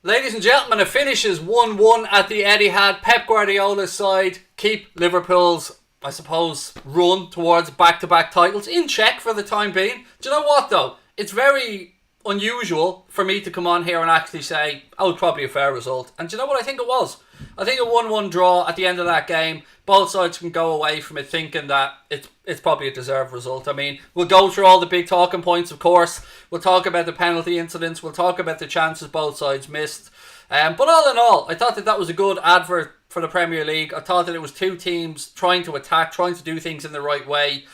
Ladies and gentlemen, it finishes 1-1 at the Etihad. Pep Guardiola's side keep Liverpool's, I suppose, run towards back-to-back titles in check for the time being. Do you know what, though? It's very unusual for me to come on here and actually say, oh, it's probably a fair result. And do you know what I think it was? I think a 1-1 draw at the end of that game, both sides can go away from it thinking that it's probably a deserved result. I mean, we'll go through all the big talking points, of course. We'll talk about the penalty incidents. We'll talk about the chances both sides missed. But all in all, I thought that was a good advert for the Premier League. I thought that it was two teams trying to attack, trying to do things in the right way.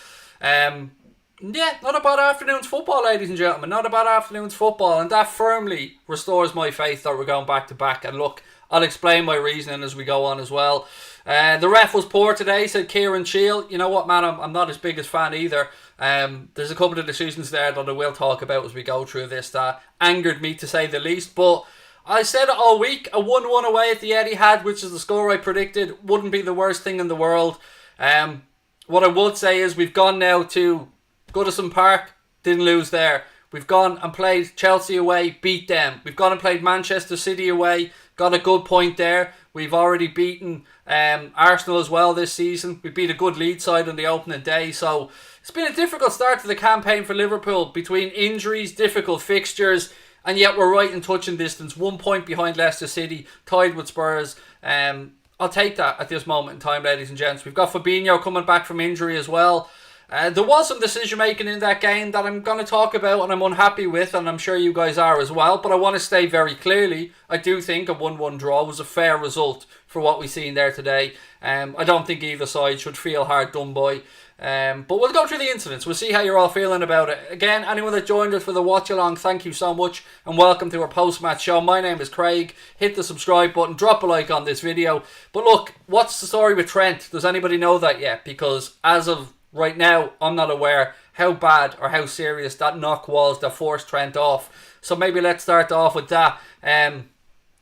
Yeah, not a bad afternoon's football, ladies and gentlemen. Not a bad afternoon's football. And that firmly restores my faith that we're going back to back. And look, I'll explain my reasoning as we go on as well. The ref was poor today, said Kieran Shield. You know what, man, I'm not his biggest fan either. There's a couple of decisions there that I will talk about as we go through this that angered me to say the least. But I said it all week, a 1-1 away at the Etihad, which is the score I predicted, wouldn't be the worst thing in the world. What I would say is we've gone now to Goodison Park, didn't lose there. We've gone and played Chelsea away, beat them. We've gone and played Manchester City away, got a good point there. We've already beaten Arsenal as well this season. We beat a good lead side on the opening day. So it's been a difficult start to the campaign for Liverpool between injuries, difficult fixtures, and yet we're right in touching distance. 1 point behind Leicester City, tied with Spurs. I'll take that at this moment in time, ladies and gents. We've got Fabinho coming back from injury as well. There was some decision making in that game that I'm going to talk about and I'm unhappy with, and I'm sure you guys are as well. But I want to state very clearly, I do think a 1-1 draw was a fair result for what we've seen there today. I don't think either side should feel hard done by. But we'll go through the incidents. We'll see how you're all feeling about it. Again, anyone that joined us for the watch-along, thank you so much and welcome to our post-match show. My name is Craig. Hit the subscribe button, drop a like on this video. But look, what's the story with Trent? Does anybody know that yet? Because as of right now, I'm not aware how bad or how serious that knock was that forced Trent off. So maybe let's start off with that.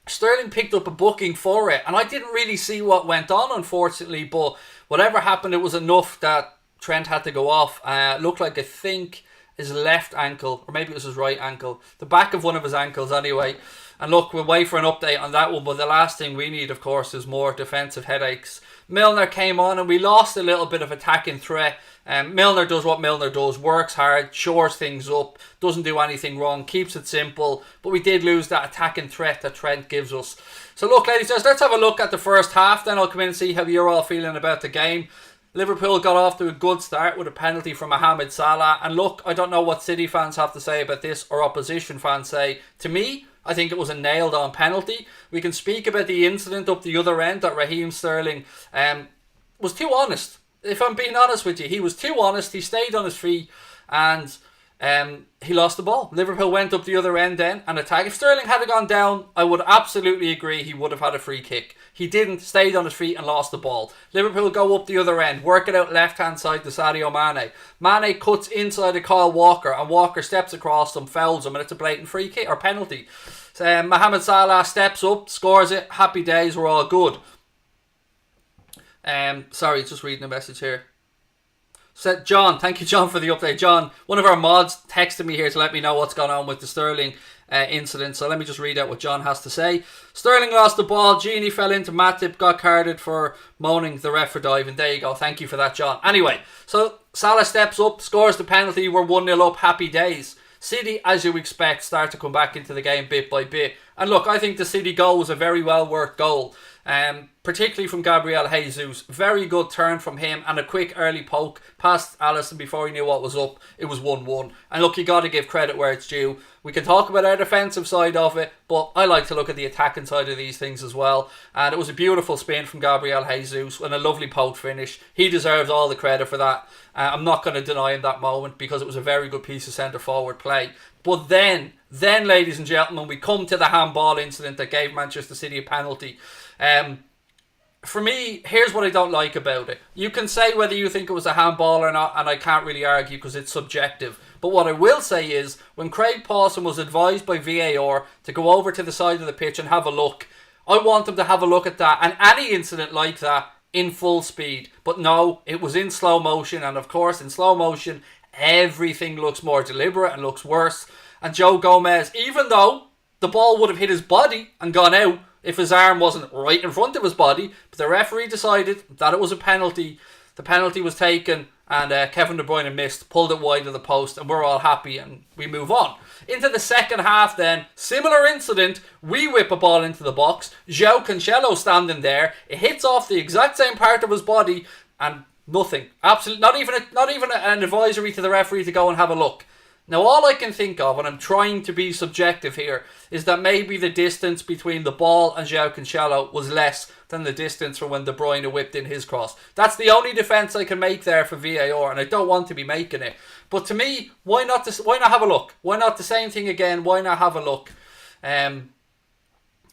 Sterling picked up a booking for it, and I didn't really see what went on, unfortunately, but whatever happened, it was enough that Trent had to go off. Looked like, I think, his left ankle, or maybe it was his right ankle, the back of one of his ankles anyway. And look, we'll wait for an update on that one, but the last thing we need, of course, is more defensive headaches. Milner came on and we lost a little bit of attacking threat. Milner does what Milner does, works hard, shores things up, doesn't do anything wrong, keeps it simple, but we did lose that attacking threat that Trent gives us. So look, ladies and gents, let's have a look at the first half, then I'll come in and see how you're all feeling about the game. Liverpool got off to a good start with a penalty from Mohamed Salah, and look, I don't know what City fans have to say about this or opposition fans say. To me, I think it was a nailed on penalty. We can speak about the incident up the other end that Raheem Sterling was too honest. If I'm being honest with you, he was too honest. He stayed on his feet and he lost the ball. Liverpool went up the other end then and attacked. If Sterling had gone down, I would absolutely agree he would have had a free kick. He didn't, stayed on his feet and lost the ball. Liverpool go up the other end, work it out left hand side to Sadio Mane. Mane cuts inside to Kyle Walker and Walker steps across him, fouls him, and it's a blatant free kick or penalty. Mohamed Salah steps up, scores it, happy days, we're all good. Sorry, just reading a message here. So John, thank you John for the update. John, one of our mods texted me here to let me know what's going on with the Sterling incident. So let me just read out what John has to say. Sterling lost the ball. Genie fell into Matip, got carded for moaning the ref for diving. There you go. Thank you for that, John. Anyway, so Salah steps up, scores the penalty. We're 1-0 up. Happy days. City, as you expect, start to come back into the game bit by bit. And look, I think the City goal was a very well worked goal. Particularly from Gabriel Jesus. Very good turn from him and a quick early poke past Alisson before he knew what was up. It was 1-1. And look, you got to give credit where it's due. We can talk about our defensive side of it, but I like to look at the attacking side of these things as well. And it was a beautiful spin from Gabriel Jesus and a lovely poke finish. He deserves all the credit for that. I'm not going to deny him that moment because it was a very good piece of centre forward play. But then, ladies and gentlemen, we come to the handball incident that gave Manchester City a penalty. For me, here's what I don't like about it. You can say whether you think it was a handball or not, and I can't really argue because it's subjective. But what I will say is, when Craig Pawson was advised by VAR to go over to the side of the pitch and have a look, I want him to have a look at that and any incident like that in full speed. But no, it was in slow motion, and of course in slow motion everything looks more deliberate and looks worse. And Joe Gomez, even though The ball would have hit his body and gone out if his arm wasn't right in front of his body. But the referee decided that it was a penalty. The penalty was taken, and Kevin De Bruyne missed, pulled it wide of the post, and we're all happy and we move on. Into the second half then, similar incident, we whip a ball into the box, João Cancelo standing there, it hits off the exact same part of his body, and nothing. Absolutely, not even an advisory to the referee to go and have a look. Now all I can think of, and I'm trying to be subjective here, is that maybe the distance between the ball and João Cancelo was less than the distance from when De Bruyne whipped in his cross. That's the only defence I can make there for VAR, and I don't want to be making it. But to me, why not have a look? Why not the same thing again? Why not have a look?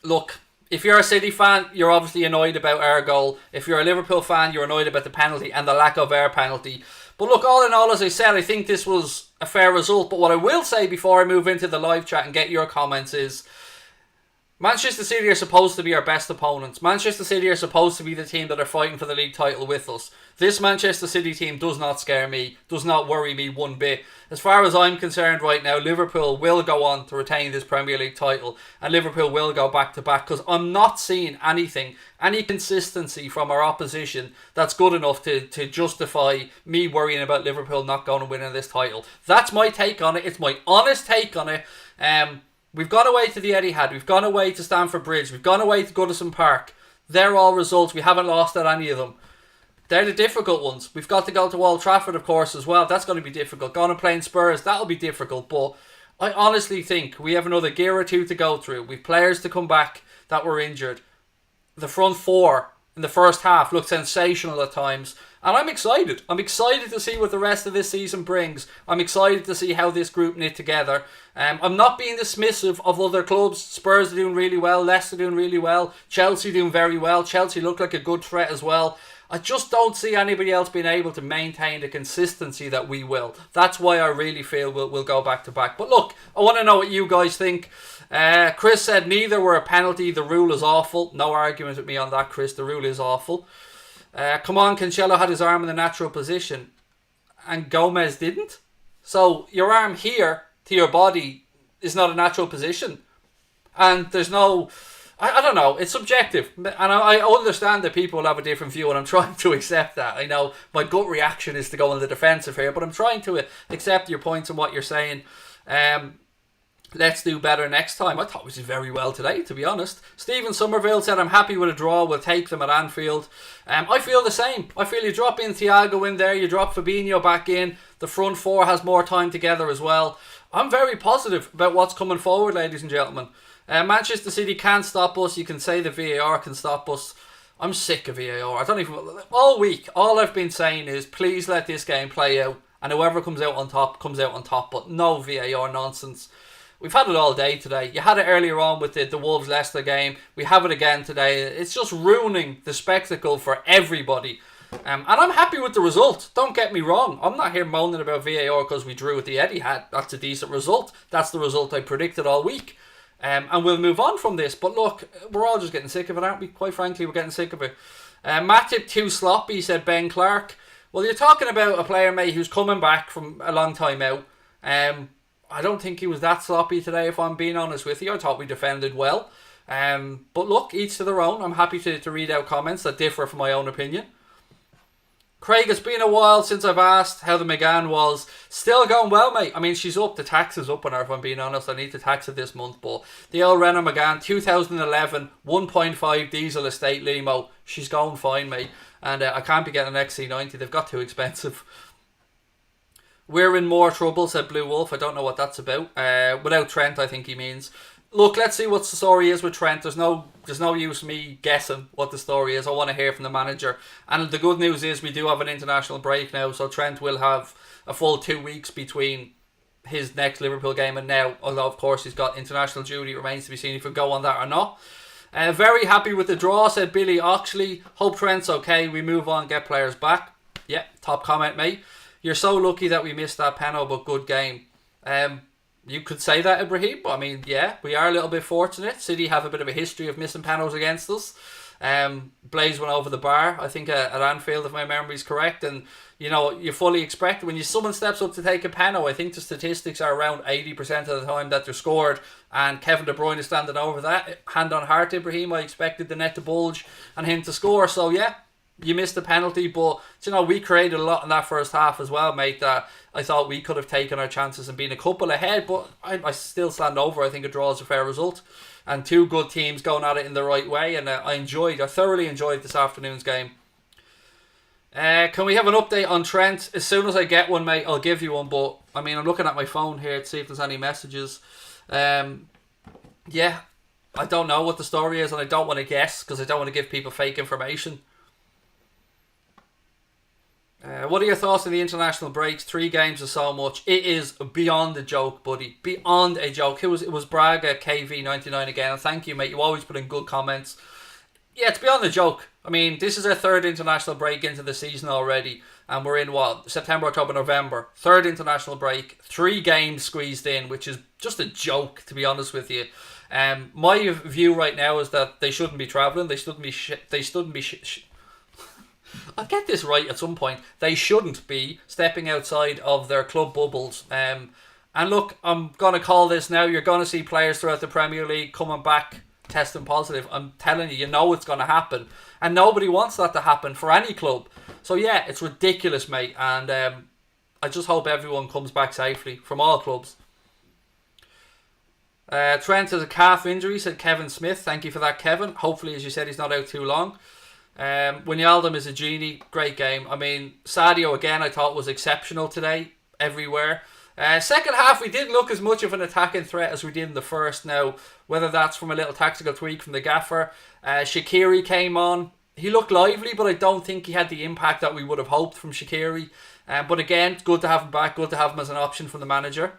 Look, if you're a City fan, you're obviously annoyed about our goal. If you're a Liverpool fan, you're annoyed about the penalty and the lack of our penalty. But look, all in all, as I said, I think this was a fair result. But what I will say before I move into the live chat and get your comments is, Manchester City are supposed to be our best opponents. Manchester City are supposed to be the team that are fighting for the league title with us. This Manchester City team does not scare me, does not worry me one bit. As far as I'm concerned right now, Liverpool will go on to retain this Premier League title, and Liverpool will go back to back, because I'm not seeing any consistency from our opposition that's good enough to justify me worrying about Liverpool not going and winning this title. That's my take on it. It's my honest take on it. We've gone away to the Etihad, we've gone away to Stamford Bridge, we've gone away to Goodison Park. They're all results. We haven't lost at any of them. They're the difficult ones. We've got to go to Old Trafford, of course, as well. That's going to be difficult. Going and playing Spurs, that'll be difficult. But I honestly think we have another gear or two to go through. We've players to come back that were injured. The front four in the first half looked sensational at times. And I'm excited. I'm excited to see what the rest of this season brings. I'm excited to see how this group knit together. I'm not being dismissive of other clubs. Spurs are doing really well. Leicester doing really well. Chelsea doing very well. Chelsea look like a good threat as well. I just don't see anybody else being able to maintain the consistency that we will. That's why I really feel we'll go back to back. But look, I want to know what you guys think. Chris said neither were a penalty. The rule is awful. No argument with me on that, Chris. The rule is awful. Come on, Cancelo had his arm in the natural position and Gomez didn't. So your arm here to your body is not a natural position. And there's no... I don't know, it's subjective. And I understand that people will have a different view, and I'm trying to accept that. I know my gut reaction is to go on the defensive here, but I'm trying to accept your points and what you're saying. Let's do better next time. I thought we did very well today, to be honest. Stephen Somerville said, I'm happy with a draw. We'll take them at Anfield. I feel the same. I feel you drop in Thiago in there. You drop Fabinho back in. The front four has more time together as well. I'm very positive about what's coming forward, ladies and gentlemen. Manchester City can't stop us. You can say the VAR can stop us. I'm sick of VAR. I don't even... All week, all I've been saying is, please let this game play out. And whoever comes out on top, comes out on top. But no VAR nonsense. We've had it all day today. You had it earlier on with the Wolves-Leicester game. We have it again today. It's just ruining the spectacle for everybody. And I'm happy with the result. Don't get me wrong. I'm not here moaning about VAR because we drew at the Etihad. That's a decent result. That's the result I predicted all week. And we'll move on from this. But look, we're all just getting sick of it, aren't we? Quite frankly, we're getting sick of it. Matip too sloppy, said Ben Clark. Well, you're talking about a player, mate, who's coming back from a long time out. I don't think he was that sloppy today, if I'm being honest with you. I thought we defended well. But look, each to their own. I'm happy to read out comments that differ from my own opinion. Craig, it's been a while since I've asked how the McGann was. Still going well, mate. I mean, she's up. The tax is up on her, if I'm being honest. I need to tax it this month. But the old Renault McGann, 2011, 1.5 diesel estate limo. She's going fine, mate. And I can't be getting an XC90. They've got too expensive. We're in more trouble, said Blue Wolf. I don't know what that's about. Without Trent, I think he means. Look, let's see what the story is with Trent. There's no use me guessing what the story is. I want to hear from the manager. And the good news is we do have an international break now, so Trent will have a full 2 weeks between his next Liverpool game and now. Although, of course, he's got international duty. It remains to be seen if he'll go on that or not. Very happy with the draw, said Billy Oxley. Hope Trent's okay. We move on, get players back. Yeah, top comment, mate. You're so lucky that we missed that penalty, but good game. You could say that, Ibrahim. I mean, yeah, we are a little bit fortunate. City have a bit of a history of missing penalties against us. Blaze went over the bar, I think, at Anfield, if my memory's correct. And, you fully expect when someone steps up to take a penalty, I think the statistics are around 80% of the time that they're scored. And Kevin De Bruyne is standing over that. Hand on heart, Ibrahim, I expected the net to bulge and him to score. So, yeah, you missed the penalty, but we created a lot in that first half as well, mate, that I thought we could have taken our chances and been a couple ahead, but I still stand over. I think a draw is a fair result, and two good teams going at it in the right way, and I thoroughly enjoyed this afternoon's game. Can we have an update on Trent? As soon as I get one, mate, I'll give you one, but I'm looking at my phone here to see if there's any messages. Yeah, I don't know what the story is, and I don't want to guess because I don't want to give people fake information. What are your thoughts on the international breaks? 3 games is so much. It is beyond a joke, buddy. Beyond a joke. It was Braga KV99 again. And thank you, mate. You always put in good comments. Yeah, it's beyond a joke. This is our 3rd international break into the season already. And we're in, September, October, November. 3rd international break. 3 games squeezed in, which is just a joke, to be honest with you. My view right now is that they shouldn't be travelling. They shouldn't be I'll get this right at some point. They shouldn't be stepping outside of their club bubbles. And look, I'm going to call this now. You're going to see players throughout the Premier League coming back testing positive. I'm telling you, it's going to happen. And nobody wants that to happen for any club. So yeah, it's ridiculous, mate. And I just hope everyone comes back safely from all clubs. Trent has a calf injury, said Kevin Smith. Thank you for that, Kevin. Hopefully, as you said, he's not out too long. Wijnaldum is a genie. Great game. Sadio again I thought was exceptional today everywhere. Second half we didn't look as much of an attacking threat as we did in the first. Now whether that's from a little tactical tweak from the gaffer. Shaqiri came on. He looked lively, but I don't think he had the impact that we would have hoped from Shaqiri. But again, it's good to have him back. Good to have him as an option from the manager.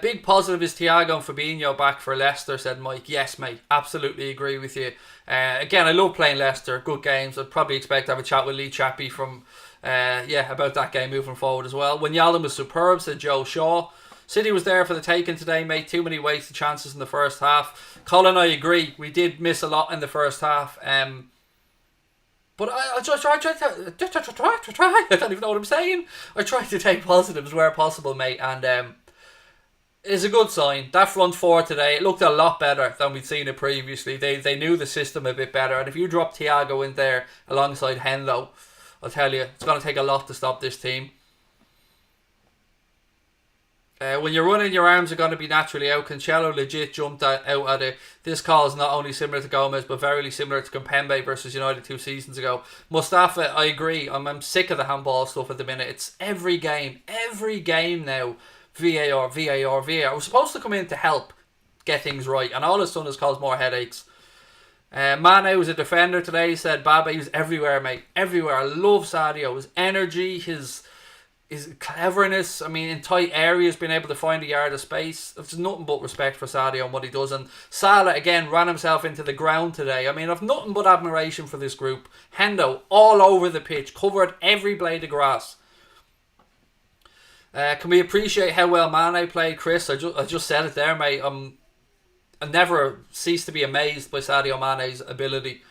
Big positive is Thiago and Fabinho back for Leicester, said Mike. Yes, mate. Absolutely agree with you. Again, I love playing Leicester. Good games. I'd probably expect to have a chat with Lee Chappie from, about that game moving forward as well. Wijnaldum was superb, said Joe Shaw. City was there for the taking today, mate. Too many wasted chances in the first half. Colin, I agree. We did miss a lot in the first half. But I just try. I don't even know what I'm saying. I try to take positives where possible, mate. And it's a good sign. That front four today, it looked a lot better than we'd seen it previously. They knew the system a bit better. And if you drop Thiago in there alongside Henlo, I'll tell you, it's going to take a lot to stop this team. When you're running, your arms are going to be naturally out. Cancelo legit jumped out at it. This call is not only similar to Gomez, but very similar to Kimpembe versus United 2 seasons ago. Mustafa, I agree. I'm sick of the handball stuff at the minute. It's every game now. VAR. We're supposed to come in to help get things right, and all it's done is cause more headaches. Mane was a defender today. He said Baba, he was everywhere, mate. Everywhere. I love Sadio. His energy, his cleverness. In tight areas, being able to find a yard of space. There's nothing but respect for Sadio and what he does. And Salah again ran himself into the ground today. I've nothing but admiration for this group. Hendo all over the pitch, covered every blade of grass. Can we appreciate how well Mane played, Chris? I just said it there, mate. I never cease to be amazed by Sadio Mane's ability.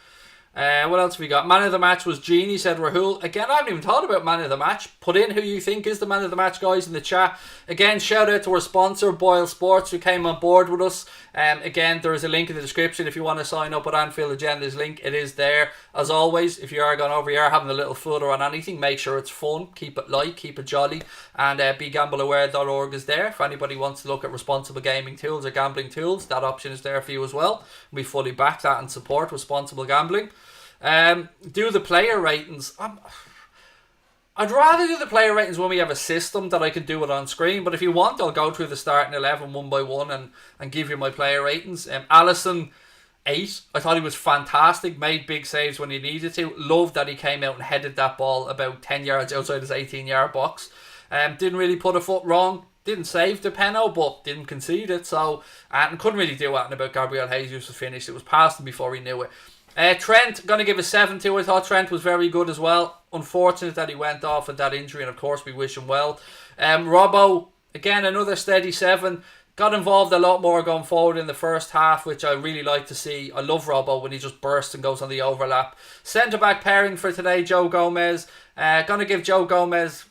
What else have we got? Man of the match was Genie, said Rahul. Again, I haven't even thought about man of the match. Put in who you think is the man of the match, guys, in the chat. Again, shout out to our sponsor, Boyle Sports, who came on board with us. Again, there is a link in the description if you want to sign up at Anfield Agenda's link. It is there. As always, if you are going over here having a little flutter on anything, make sure it's fun. Keep it light, keep it jolly. And begambleaware.org is there. If anybody wants to look at responsible gaming tools or gambling tools, that option is there for you as well. We fully back that and support responsible gambling. Do the player ratings. I'd rather do the player ratings when we have a system that I can do it on screen, but if you want, I'll go through the starting 11 one by one and give you my player ratings. Alisson 8. I thought he was fantastic, made big saves when he needed to. Loved that he came out and headed that ball about 10 yards outside his 18-yard box. Didn't really put a foot wrong. Didn't save the penalty, but didn't concede it. So, and couldn't really do anything about Gabriel Jesus' finish. It was past him before he knew it. Trent, going to give a 7 to. I thought Trent was very good as well. Unfortunate that he went off with that injury, and of course we wish him well. Robbo, again, another steady 7. Got involved a lot more going forward in the first half, which I really like to see. I love Robbo when he just bursts and goes on the overlap. Centre-back pairing for today, Joe Gomez. Gonna give Joe Gomez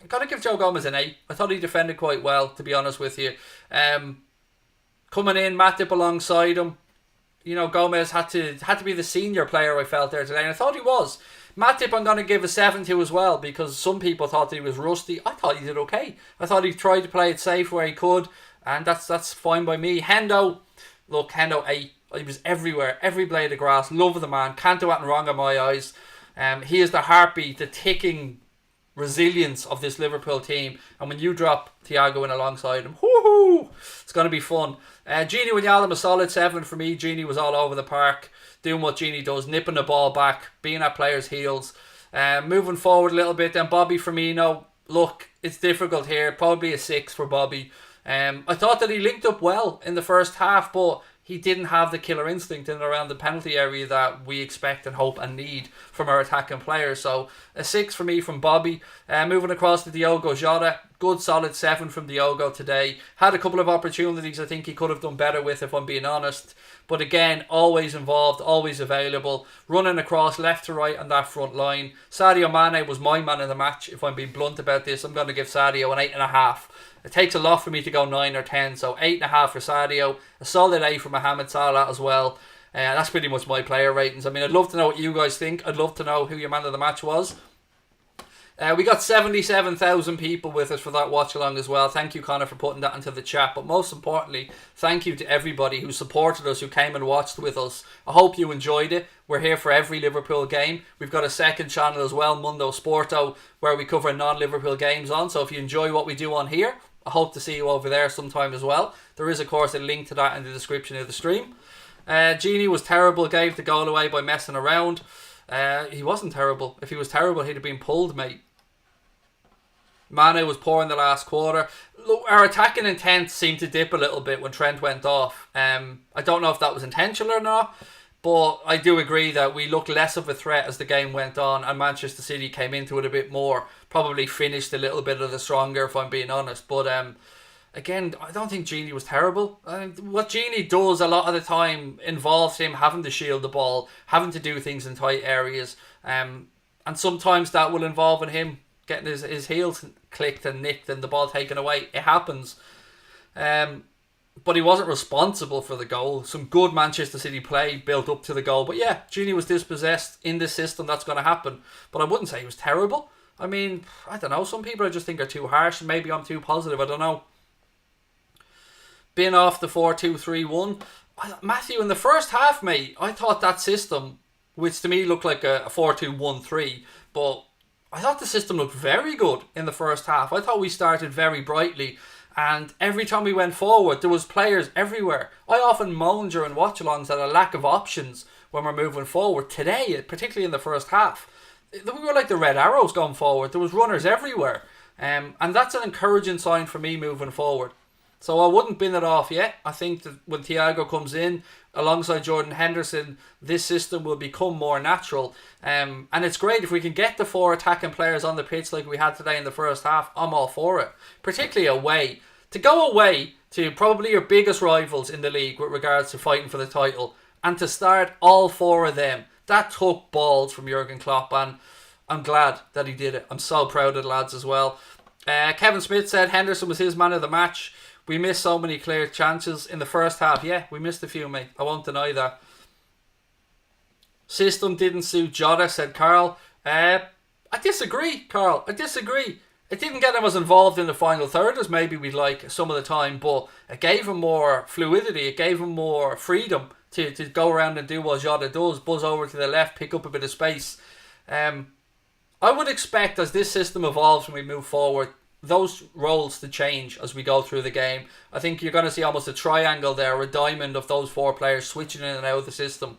an 8. I thought he defended quite well, to be honest with you. Coming in, Matip alongside him. You know, Gomez had to be the senior player, I felt, there today, and I thought he was. Matip I'm going to give a 7 to as well, because some people thought that he was rusty. I thought he did okay. I thought he tried to play it safe where he could, and that's fine by me. Hendo 8. He was everywhere, every blade of grass. Love the man. Can't do anything wrong in my eyes. He is the heartbeat, the ticking resilience of this Liverpool team, and when you drop Thiago in alongside him, whoo-hoo, it's going to be fun. Gini Wijnaldum, a solid 7 for me. Gini was all over the park, doing what Gini does, nipping the ball back, being at players' heels. Moving forward a little bit, then Bobby Firmino. Look, it's difficult here, probably a 6 for Bobby. I thought that he linked up well in the first half, but he didn't have the killer instinct in and around the penalty area that we expect and hope and need from our attacking players. So a 6 for me from Bobby. Moving across to Diogo Jota, good solid 7 from Diogo today. Had a couple of opportunities I think he could have done better with, if I'm being honest. But again, always involved, always available, running across left to right on that front line. Sadio Mane was my man in the match. If I'm being blunt about this, I'm going to give Sadio an 8.5. It takes a lot for me to go 9 or 10, so 8.5 for Sadio. A solid 8 for Mohamed Salah as well. That's pretty much my player ratings. I mean, I'd love to know what you guys think. I'd love to know who your man of the match was. We got 77,000 people with us for that watch along as well. Thank you, Connor, for putting that into the chat. But most importantly, thank you to everybody who supported us, who came and watched with us. I hope you enjoyed it. We're here for every Liverpool game. We've got a second channel as well, Mundo Sporto, where we cover non-Liverpool games on. So if you enjoy what we do on here, I hope to see you over there sometime as well. There is, of course, a link to that in the description of the stream. Gini was terrible, gave the goal away by messing around. He wasn't terrible. If he was terrible, he'd have been pulled, mate. Mane was poor in the last quarter. Look, our attacking intent seemed to dip a little bit when Trent went off. I don't know if that was intentional or not, but I do agree that we looked less of a threat as the game went on, and Manchester City came into it a bit more. Probably finished a little bit of the stronger, if I'm being honest. But again, I don't think Gini was terrible. What Gini does a lot of the time involves him having to shield the ball, having to do things in tight areas, and sometimes that will involve in him getting his heels clicked and nicked and the ball taken away. It happens. But he wasn't responsible for the goal. Some good Manchester City play built up to the goal. But yeah, Gini was dispossessed. In this system, that's going to happen. But I wouldn't say he was terrible. I mean, I don't know. Some people I just think are too harsh. Maybe I'm too positive. I don't know. Bin off the 4-2-3-1. Matthew, in the first half, mate, I thought that system, which to me looked like a 4-2-1-3, but I thought the system looked very good in the first half. I thought we started very brightly, and every time we went forward, there was players everywhere. I often moan during watch-alongs at a lack of options when we're moving forward. Today, particularly in the first half, we were like the Red Arrows going forward. There was runners everywhere, and that's an encouraging sign for me moving forward. So I wouldn't bin it off yet. I think that when Thiago comes in alongside Jordan Henderson, this system will become more natural. And it's great if we can get the 4 attacking players on the pitch like we had today in the first half. I'm all for it. Particularly away. To go away to probably your biggest rivals in the league with regards to fighting for the title, and to start all 4 of them, that took balls from Jurgen Klopp, and I'm glad that he did it. I'm so proud of the lads as well. Kevin Smith said Henderson was his man of the match. We missed so many clear chances in the first half. Yeah, we missed a few, mate. I won't deny that. System didn't suit Jota, said Carl. I disagree, Carl. I disagree. It didn't get him as involved in the final third as maybe we'd like some of the time, but it gave him more fluidity. It gave him more freedom to go around and do what Jota does. Buzz over to the left, pick up a bit of space. I would expect as this system evolves and we move forward, those roles to change as we go through the game. I think you're going to see almost a triangle there, a diamond of those 4 players switching in and out of the system.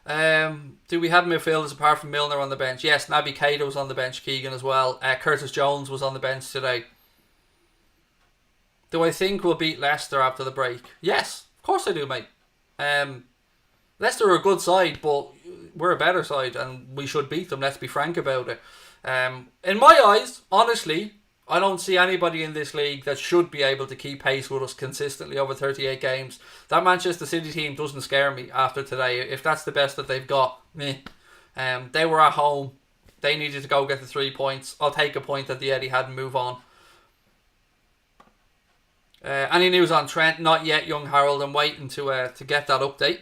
Do we have midfielders apart from Milner on the bench? Yes, Naby Keita was on the bench, Keegan as well. Curtis Jones was on the bench today. Do I think we'll beat Leicester after the break? Yes, of course I do, mate. Leicester are a good side, but we're a better side and we should beat them, let's be frank about it. In my eyes, honestly, I don't see anybody in this league that should be able to keep pace with us consistently over 38 games. That Manchester City team doesn't scare me after today. If that's the best that they've got, meh. They were at home. They needed to go get the 3 points. I'll take a point at the Etihad and move on. Any news on Trent? Not yet, young Harold. I'm waiting to get that update.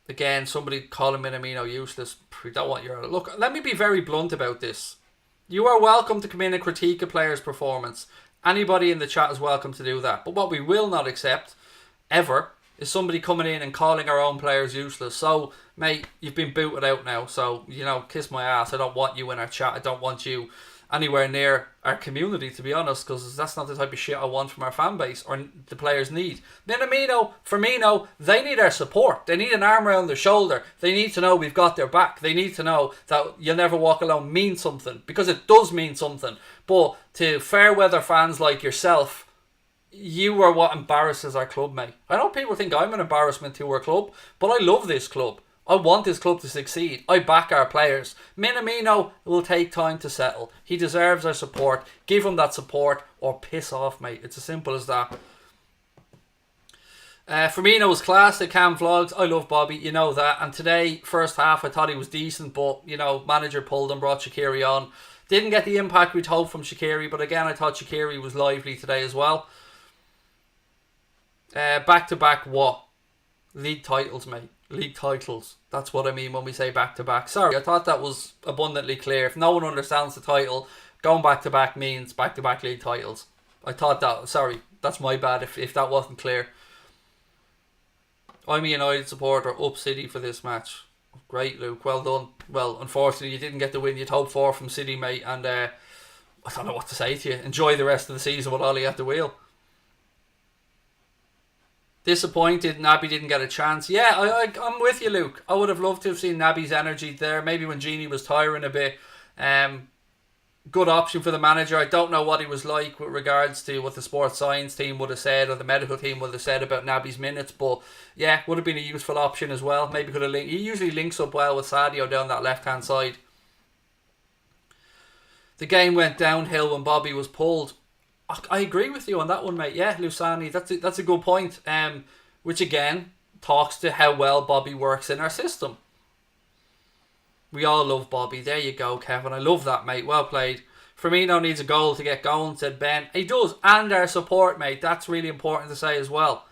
Again, somebody calling Minamino useless. We don't want your... Look, let me be very blunt about this. You are welcome to come in and critique a player's performance. Anybody in the chat is welcome to do that. But what we will not accept, ever, is somebody coming in and calling our own players useless. So, mate, you've been booted out now. So, kiss my ass. I don't want you in our chat. I don't want you anywhere near our community, to be honest, because that's not the type of shit I want from our fan base or the players need. Minamino, Firmino, they need our support. They need an arm around their shoulder. They need to know we've got their back. They need to know that you'll never walk alone means something, because it does mean something. But to fair weather fans like yourself, you are what embarrasses our club, mate. I know people think I'm an embarrassment to our club, but I love this club. I want this club to succeed. I back our players. Minamino will take time to settle. He deserves our support. Give him that support or piss off, mate. It's as simple as that. Firmino was class at Cam Vlogs. I love Bobby, you know that. And today, first half, I thought he was decent, but, manager pulled him, brought Shaqiri on. Didn't get the impact we'd hoped from Shaqiri, but again, I thought Shaqiri was lively today as well. Back-to-back what? League titles, mate. League titles. That's what I mean when we say back-to-back. Sorry, I thought that was abundantly clear. If no one understands the title, going back-to-back means back-to-back league titles. I thought that... Sorry, that's my bad if that wasn't clear. I'm a United supporter, up City for this match. Great, Luke. Well done. Well, unfortunately, you didn't get the win you'd hoped for from City, mate. And I don't know what to say to you. Enjoy the rest of the season with Ollie at the wheel. Disappointed Naby didn't get a chance. Yeah, I'm with you, Luke. I would have loved to have seen Naby's energy there. Maybe when Genie was tiring a bit. Good option for the manager. I don't know what he was like with regards to what the sports science team would have said or the medical team would have said about Naby's minutes. But yeah, would have been a useful option as well. Maybe could have he usually links up well with Sadio down that left-hand side. The game went downhill when Bobby was pulled. I agree with you on that one, mate. Yeah, Lusani, that's a good point. Which again talks to how well Bobby works in our system. We all love Bobby. There you go, Kevin. I love that, mate. Well played. Firmino needs a goal to get going, said Ben. He does, and our support, mate. That's really important to say as well.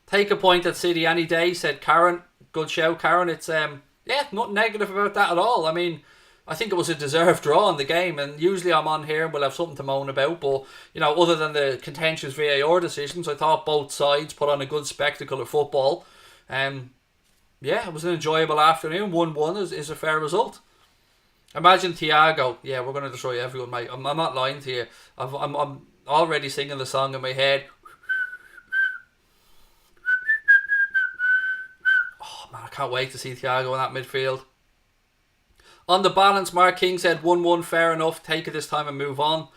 Take a point at City any day, said Karen. Good show, Karen. It's nothing negative about that at all. I mean, I think it was a deserved draw in the game, and usually I'm on here and we'll have something to moan about, but other than the contentious VAR decisions, I thought both sides put on a good spectacle of football. It was an enjoyable afternoon. 1-1 is a fair result. Imagine Thiago. Yeah, we're going to destroy everyone, mate. I'm not lying to you. I'm already singing the song in my head. Oh man, I can't wait to see Thiago in that midfield. On the balance, Mark King said 1-1, fair enough. Take it this time and move on.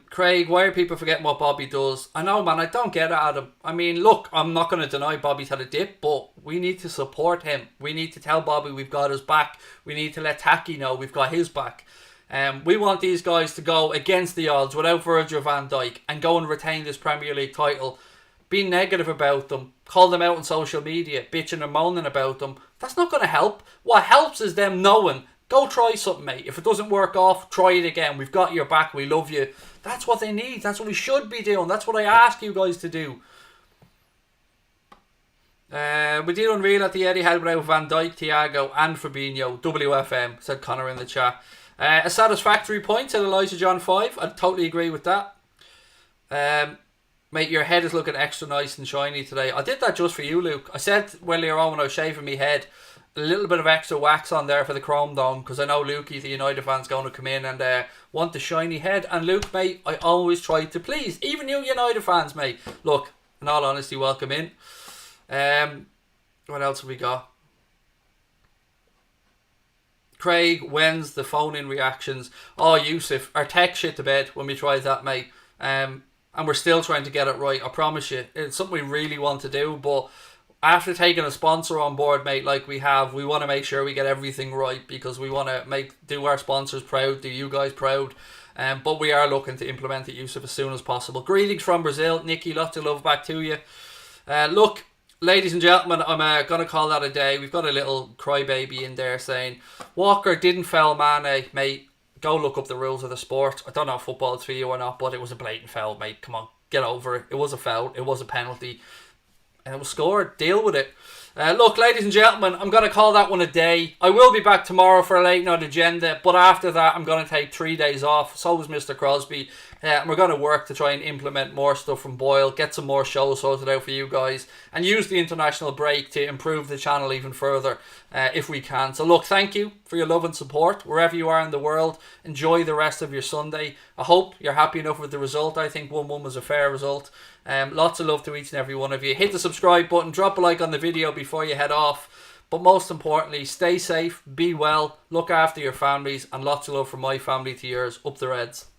Craig, why are people forgetting what Bobby does? I know, man, I don't get it, Adam. I mean, look, I'm not going to deny Bobby's had a dip, but we need to support him. We need to tell Bobby we've got his back. We need to let Taki know we've got his back. We want these guys to go against the odds without Virgil van Dijk and go and retain this Premier League title. Be negative about them, call them out on social media, bitching and moaning about them. That's not going to help. What helps is them knowing, go try something, mate. If it doesn't work off, try it again. We've got your back. We love you. That's what they need. That's what we should be doing. That's what I ask you guys to do. We did unreal at the Etihad without Van Dijk, Thiago and Fabinho. WFM, said Connor in the chat. A satisfactory point, said Elijah John 5. I totally agree with that. Mate, your head is looking extra nice and shiny today. I did that just for you, Luke. I said earlier on when I was shaving my head, a little bit of extra wax on there for the chrome dome, because I know Lukey, the United fan's going to come in and want the shiny head. And Luke, mate, I always try to please, even you United fans, mate. Look, in all honesty, welcome in. What else have we got? Craig, when's the phone-in reactions? Oh, Yusuf, our tech shit to bed when we tried that, mate. And we're still trying to get it right, I promise you. It's something we really want to do, but after taking a sponsor on board, mate, like we have, we want to make sure we get everything right, because we want to do our sponsors proud, do you guys proud. But we are looking to implement it, Yusuf, as soon as possible. Greetings from Brazil. Nikki, lots of love back to you. Look, ladies and gentlemen, I'm going to call that a day. We've got a little crybaby in there saying, Walker didn't foul Mane, mate. Go look up the rules of the sport. I don't know if football's for you or not, but it was a blatant foul, mate. Come on, get over it. It was a foul. It was a penalty. And it was scored. Deal with it. Look, ladies and gentlemen, I'm going to call that one a day. I will be back tomorrow for a late night agenda, but after that, I'm going to take 3 days off. So was Mr. Crosby. And we're going to work to try and implement more stuff from Boyle, get some more shows sorted out for you guys, and use the international break to improve the channel even further if we can. So look, thank you for your love and support wherever you are in the world. Enjoy the rest of your Sunday. I hope you're happy enough with the result. I think 1-1 was a fair result. Lots of love to each and every one of you. Hit the subscribe button, drop a like on the video before you head off. But most importantly, stay safe, be well, look after your families, and lots of love from my family to yours. Up the Reds.